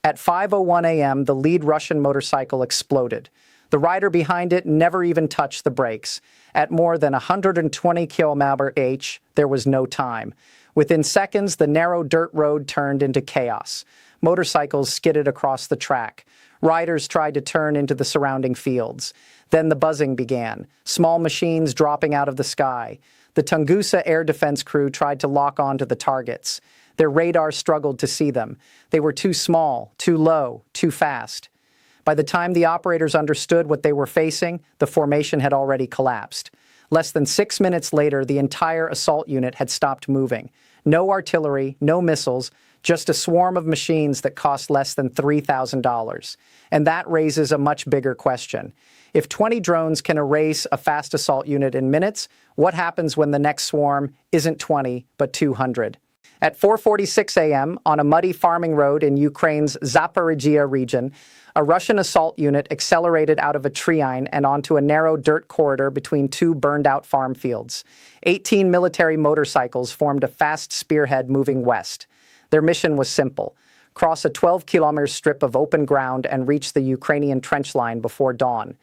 At 5:01 a.m., the lead Russian motorcycle exploded. The rider behind it never even touched the brakes. At more than 120 km/h, there was no time. Within seconds, the narrow dirt road turned into chaos. Motorcycles skidded across the track. Riders tried to turn into the surrounding fields. Then the buzzing began, small machines dropping out of the sky. The Tunguska air defense crew tried to lock onto the targets. Their radar struggled to see them. They were too small, too low, too fast. By the time the operators understood what they were facing, the formation had already collapsed. Less than 6 minutes later, the entire assault unit had stopped moving. No artillery, no missiles, just a swarm of machines that cost less than $3,000. And that raises a much bigger question. If 20 drones can erase a fast assault unit in minutes, what happens when the next swarm isn't 20, but 200? At 4:46 a.m., on a muddy farming road in Ukraine's Zaporizhzhia region, a Russian assault unit accelerated out of a treine and onto a narrow dirt corridor between two burned-out farm fields. 18 military motorcycles formed a fast spearhead moving west. Their mission was simple: cross a 12-kilometer strip of open ground and reach the Ukrainian trench line before dawn.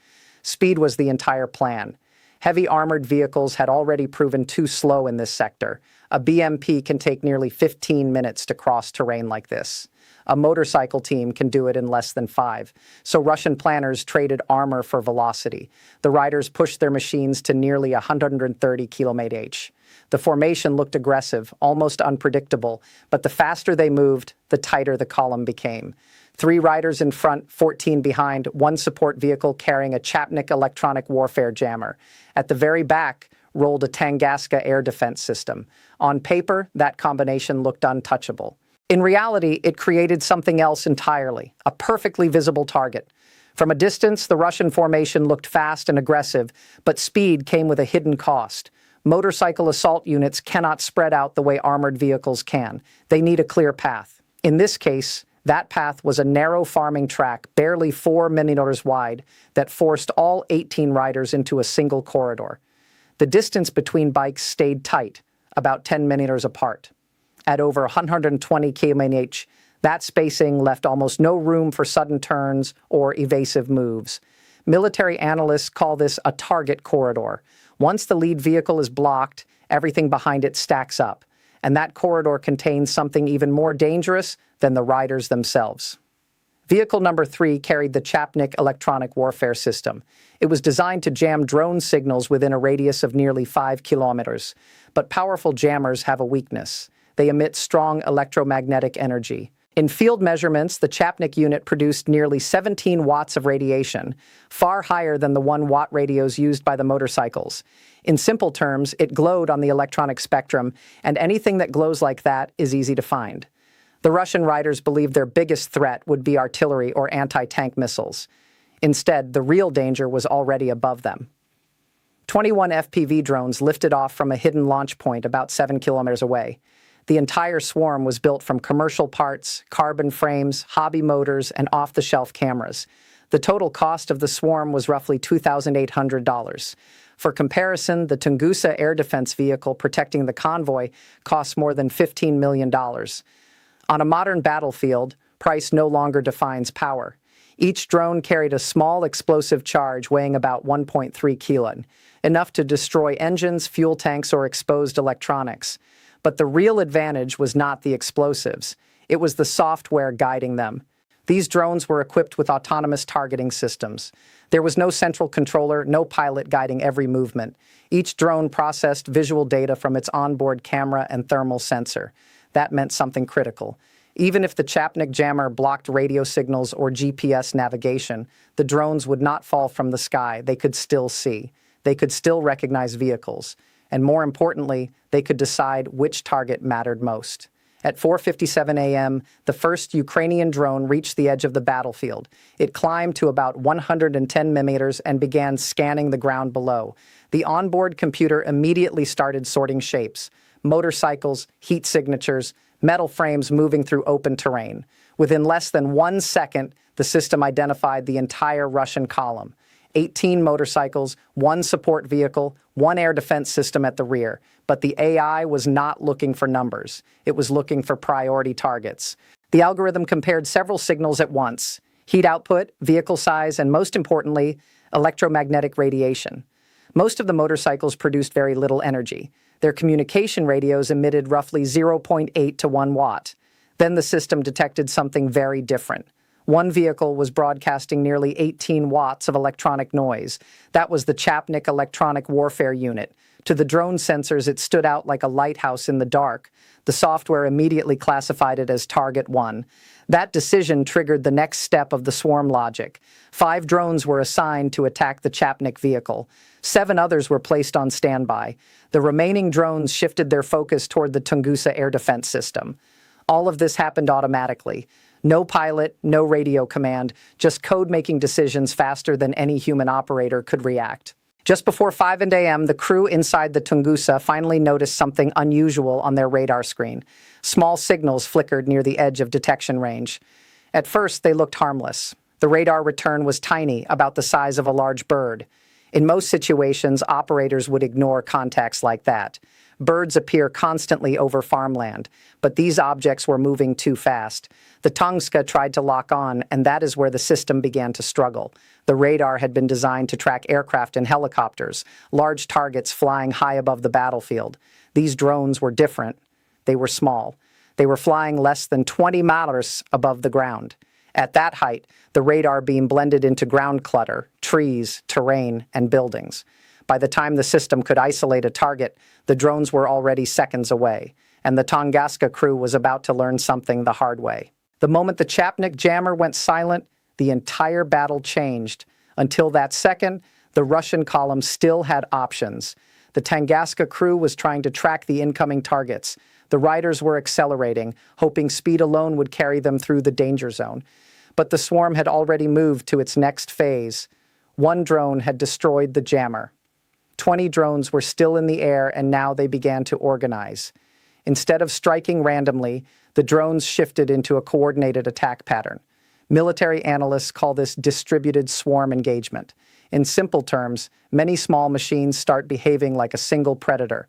Speed was the entire plan. Heavy armored vehicles had already proven too slow in this sector. A BMP can take nearly 15 minutes to cross terrain like this. A motorcycle team can do it in less than 5. So Russian planners traded armor for velocity. The riders pushed their machines to nearly 130 km/h. The formation looked aggressive, almost unpredictable, but the faster they moved, the tighter the column became. 3 riders in front, 14 behind, one support vehicle carrying a Chapnik electronic warfare jammer. At the very back rolled a Tunguska air defense system. On paper, that combination looked untouchable. In reality, it created something else entirely, a perfectly visible target. From a distance, the Russian formation looked fast and aggressive, but speed came with a hidden cost. Motorcycle assault units cannot spread out the way armored vehicles can. They need a clear path. In this case, that path was a narrow farming track, barely 4 millimeters wide, that forced all 18 riders into a single corridor. The distance between bikes stayed tight, about 10 millimeters apart. At over 120 km/h, that spacing left almost no room for sudden turns or evasive moves. Military analysts call this a target corridor. Once the lead vehicle is blocked, everything behind it stacks up. And that corridor contains something even more dangerous than the riders themselves. Vehicle number 3 carried the Chapnik electronic warfare system. It was designed to jam drone signals within a radius of nearly 5 kilometers. But powerful jammers have a weakness. They emit strong electromagnetic energy. In field measurements, the Chapnik unit produced nearly 17 watts of radiation, far higher than the 1-watt radios used by the motorcycles. In simple terms, it glowed on the electronic spectrum, and anything that glows like that is easy to find. The Russian riders believed their biggest threat would be artillery or anti-tank missiles. Instead, the real danger was already above them. 21 FPV drones lifted off from a hidden launch point about 7 kilometers away. The entire swarm was built from commercial parts, carbon frames, hobby motors, and off-the-shelf cameras. The total cost of the swarm was roughly $2,800. For comparison, the Tunguska air defense vehicle protecting the convoy costs more than $15 million. On a modern battlefield, price no longer defines power. Each drone carried a small explosive charge weighing about 1.3 kilon, enough to destroy engines, fuel tanks, or exposed electronics. But the real advantage was not the explosives. It was the software guiding them. These drones were equipped with autonomous targeting systems. There was no central controller, no pilot guiding every movement. Each drone processed visual data from its onboard camera and thermal sensor. That meant something critical. Even if the Chapnik jammer blocked radio signals or GPS navigation, the drones would not fall from the sky. They could still see. They could still recognize vehicles. And more importantly, they could decide which target mattered most. At 4:57 a.m., the first Ukrainian drone reached the edge of the battlefield. It climbed to about 110 millimeters and began scanning the ground below. The onboard computer immediately started sorting shapes: motorcycles, heat signatures, metal frames moving through open terrain. Within less than 1 second, the system identified the entire Russian column. 18 motorcycles, 1 support vehicle, 1 air defense system at the rear. But the AI was not looking for numbers. It was looking for priority targets. The algorithm compared several signals at once: heat output, vehicle size, and most importantly, electromagnetic radiation. Most of the motorcycles produced very little energy. Their communication radios emitted roughly 0.8 to 1 watt. Then the system detected something very different. One vehicle was broadcasting nearly 18 watts of electronic noise. That was the Chapnik Electronic Warfare Unit. To the drone sensors, it stood out like a lighthouse in the dark. The software immediately classified it as Target 1. That decision triggered the next step of the swarm logic. 5 drones were assigned to attack the Chapnik vehicle. 7 others were placed on standby. The remaining drones shifted their focus toward the Tunguska air defense system. All of this happened automatically. No pilot, no radio command, just code-making decisions faster than any human operator could react. Just before 5 a.m., the crew inside the Tunguska finally noticed something unusual on their radar screen. Small signals flickered near the edge of detection range. At first, they looked harmless. The radar return was tiny, about the size of a large bird. In most situations, operators would ignore contacts like that. Birds appear constantly over farmland, but these objects were moving too fast. The Tunguska tried to lock on, and that is where the system began to struggle. The radar had been designed to track aircraft and helicopters, large targets flying high above the battlefield. These drones were different. They were small. They were flying less than 20 meters above the ground. At that height, the radar beam blended into ground clutter, trees, terrain, and buildings. By the time the system could isolate a target, the drones were already seconds away, and the Tunguska crew was about to learn something the hard way. The moment the Chapnik jammer went silent, the entire battle changed. Until that second, the Russian column still had options. The Tunguska crew was trying to track the incoming targets. The riders were accelerating, hoping speed alone would carry them through the danger zone. But the swarm had already moved to its next phase. One drone had destroyed the jammer. 20 drones were still in the air, and now they began to organize. Instead of striking randomly, the drones shifted into a coordinated attack pattern. Military analysts call this distributed swarm engagement. In simple terms, many small machines start behaving like a single predator.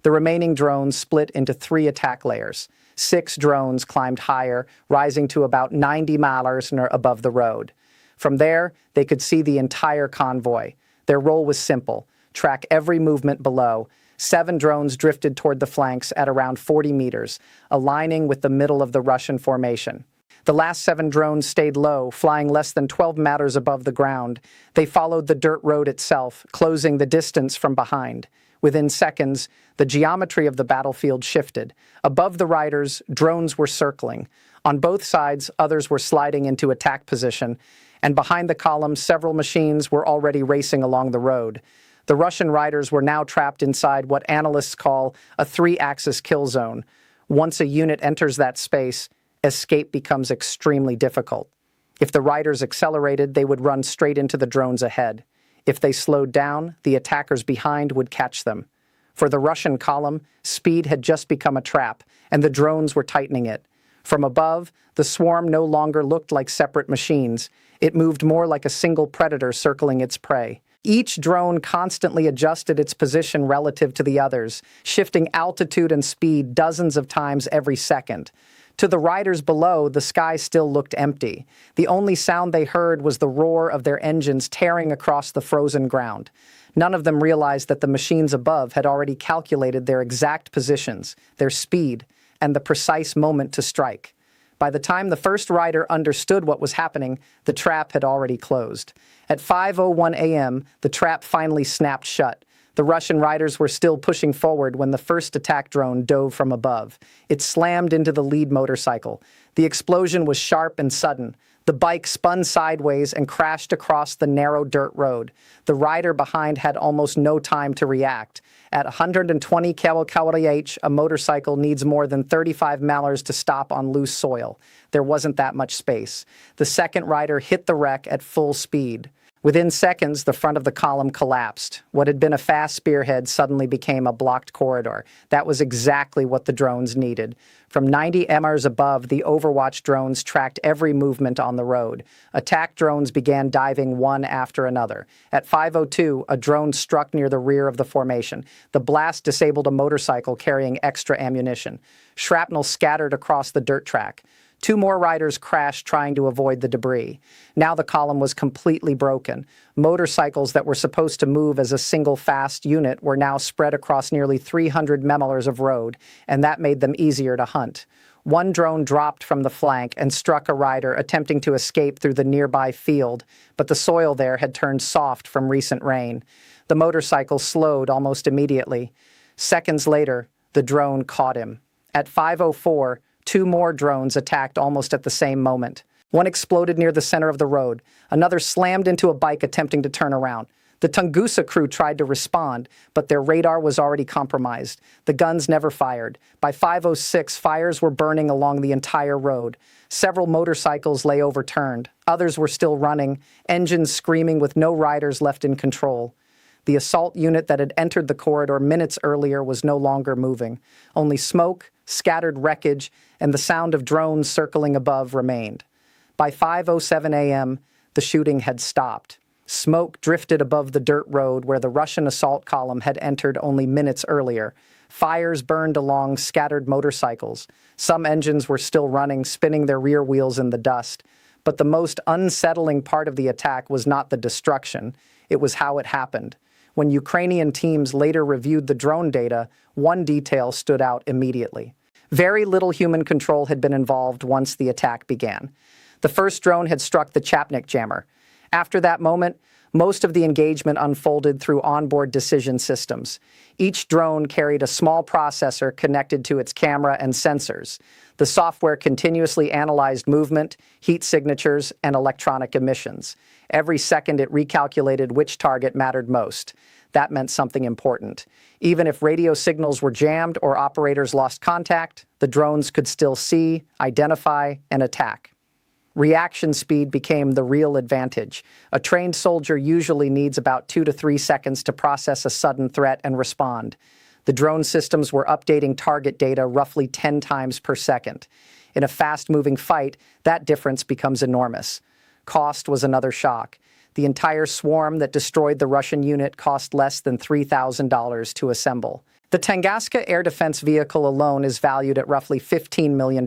The remaining drones split into 3 attack layers. 6 drones climbed higher, rising to about 90 miles above the road. From there, they could see the entire convoy. Their role was simple: track every movement below. 7 drones drifted toward the flanks at around 40 meters, aligning with the middle of the Russian formation. The last 7 drones stayed low, flying less than 12 meters above the ground. They followed the dirt road itself, closing the distance from behind. Within seconds, the geometry of the battlefield shifted. Above the riders, drones were circling. On both sides, others were sliding into attack position, and behind the column, several machines were already racing along the road. The Russian riders were now trapped inside what analysts call a 3-axis kill zone. Once a unit enters that space, escape becomes extremely difficult. If the riders accelerated, they would run straight into the drones ahead. If they slowed down, the attackers behind would catch them. For the Russian column, speed had just become a trap, and the drones were tightening it. From above, the swarm no longer looked like separate machines. It moved more like a single predator circling its prey. Each drone constantly adjusted its position relative to the others, shifting altitude and speed dozens of times every second. To the riders below, the sky still looked empty. The only sound they heard was the roar of their engines tearing across the frozen ground. None of them realized that the machines above had already calculated their exact positions, their speed, and the precise moment to strike. By the time the first rider understood what was happening, the trap had already closed. At 5:01 a.m., the trap finally snapped shut. The Russian riders were still pushing forward when the first attack drone dove from above. It slammed into the lead motorcycle. The explosion was sharp and sudden. The bike spun sideways and crashed across the narrow dirt road. The rider behind had almost no time to react. At 120 km/h, a motorcycle needs more than 35 miles to stop on loose soil. There wasn't that much space. The second rider hit the wreck at full speed. Within seconds, the front of the column collapsed. What had been a fast spearhead suddenly became a blocked corridor. That was exactly what the drones needed. From 90 meters above, the Overwatch drones tracked every movement on the road. Attack drones began diving one after another. At 5:02, a drone struck near the rear of the formation. The blast disabled a motorcycle carrying extra ammunition. Shrapnel scattered across the dirt track. 2 more riders crashed trying to avoid the debris. Now the column was completely broken. Motorcycles that were supposed to move as a single fast unit were now spread across nearly 300 miles of road, and that made them easier to hunt. One drone dropped from the flank and struck a rider attempting to escape through the nearby field, but the soil there had turned soft from recent rain. The motorcycle slowed almost immediately. Seconds later, the drone caught him. At 5:04, 2 more drones attacked almost at the same moment. One exploded near the center of the road. Another slammed into a bike attempting to turn around. The Tunguska crew tried to respond, but their radar was already compromised. The guns never fired. By 5:06, fires were burning along the entire road. Several motorcycles lay overturned. Others were still running, engines screaming with no riders left in control. The assault unit that had entered the corridor minutes earlier was no longer moving. Only smoke, scattered wreckage, and the sound of drones circling above remained. By 5:07 a.m., the shooting had stopped. Smoke drifted above the dirt road where the Russian assault column had entered only minutes earlier. Fires burned along scattered motorcycles. Some engines were still running, spinning their rear wheels in the dust. But the most unsettling part of the attack was not the destruction. It was how it happened. When Ukrainian teams later reviewed the drone data, one detail stood out immediately. Very little human control had been involved once the attack began. The first drone had struck the Chapnik jammer. After that moment, most of the engagement unfolded through onboard decision systems. Each drone carried a small processor connected to its camera and sensors. The software continuously analyzed movement, heat signatures, and electronic emissions. Every second it recalculated which target mattered most. That meant something important. Even if radio signals were jammed or operators lost contact, the drones could still see, identify, and attack. Reaction speed became the real advantage. A trained soldier usually needs about 2 to 3 seconds to process a sudden threat and respond. The drone systems were updating target data roughly 10 times per second. In a fast-moving fight, that difference becomes enormous. Cost was another shock. The entire swarm that destroyed the Russian unit cost less than $3,000 to assemble. The Tunguska air defense vehicle alone is valued at roughly $15 million.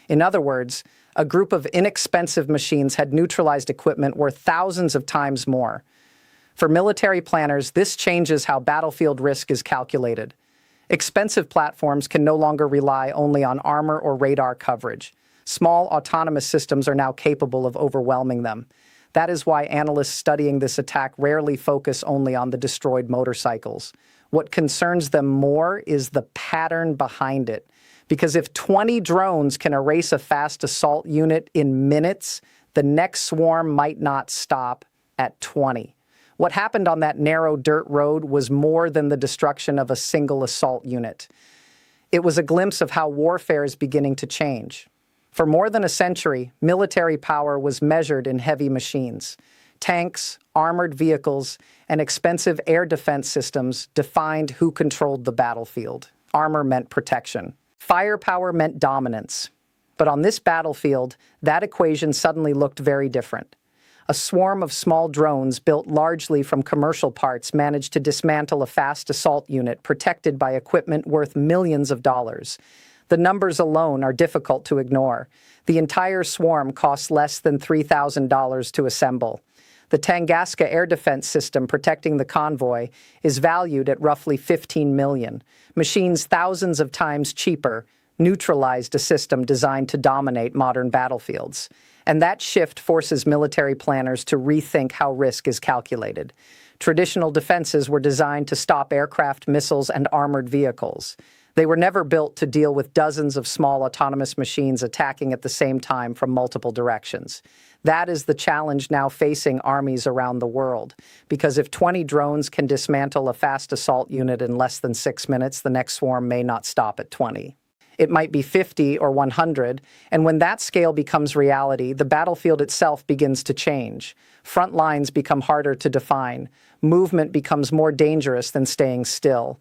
In other words, a group of inexpensive machines had neutralized equipment worth thousands of times more. For military planners, this changes how battlefield risk is calculated. Expensive platforms can no longer rely only on armor or radar coverage. Small autonomous systems are now capable of overwhelming them. That is why analysts studying this attack rarely focus only on the destroyed motorcycles. What concerns them more is the pattern behind it. Because if 20 drones can erase a fast assault unit in minutes, the next swarm might not stop at 20. What happened on that narrow dirt road was more than the destruction of a single assault unit. It was a glimpse of how warfare is beginning to change. For more than a century, military power was measured in heavy machines. Tanks, armored vehicles, and expensive air defense systems defined who controlled the battlefield. Armor meant protection. Firepower meant dominance. But on this battlefield, that equation suddenly looked very different. A swarm of small drones built largely from commercial parts managed to dismantle a fast assault unit protected by equipment worth millions of dollars. The numbers alone are difficult to ignore. The entire swarm costs less than $3,000 to assemble. The Tunguska air defense system protecting the Convoy is valued at roughly $15 million. Machines thousands of times cheaper neutralized a system designed to dominate modern battlefields. And that shift forces military planners to rethink how risk is calculated. Traditional defenses were designed to stop aircraft, missiles, and armored vehicles. They were never built to deal with dozens of small autonomous machines attacking at the same time from multiple directions. That is the challenge now facing armies around the world. Because if 20 drones can dismantle a fast assault unit in less than 6 minutes, the next swarm may not stop at 20. It might be 50 or 100, and when that scale becomes reality, the battlefield itself begins to change. Front lines become harder to define. Movement becomes more dangerous than staying still.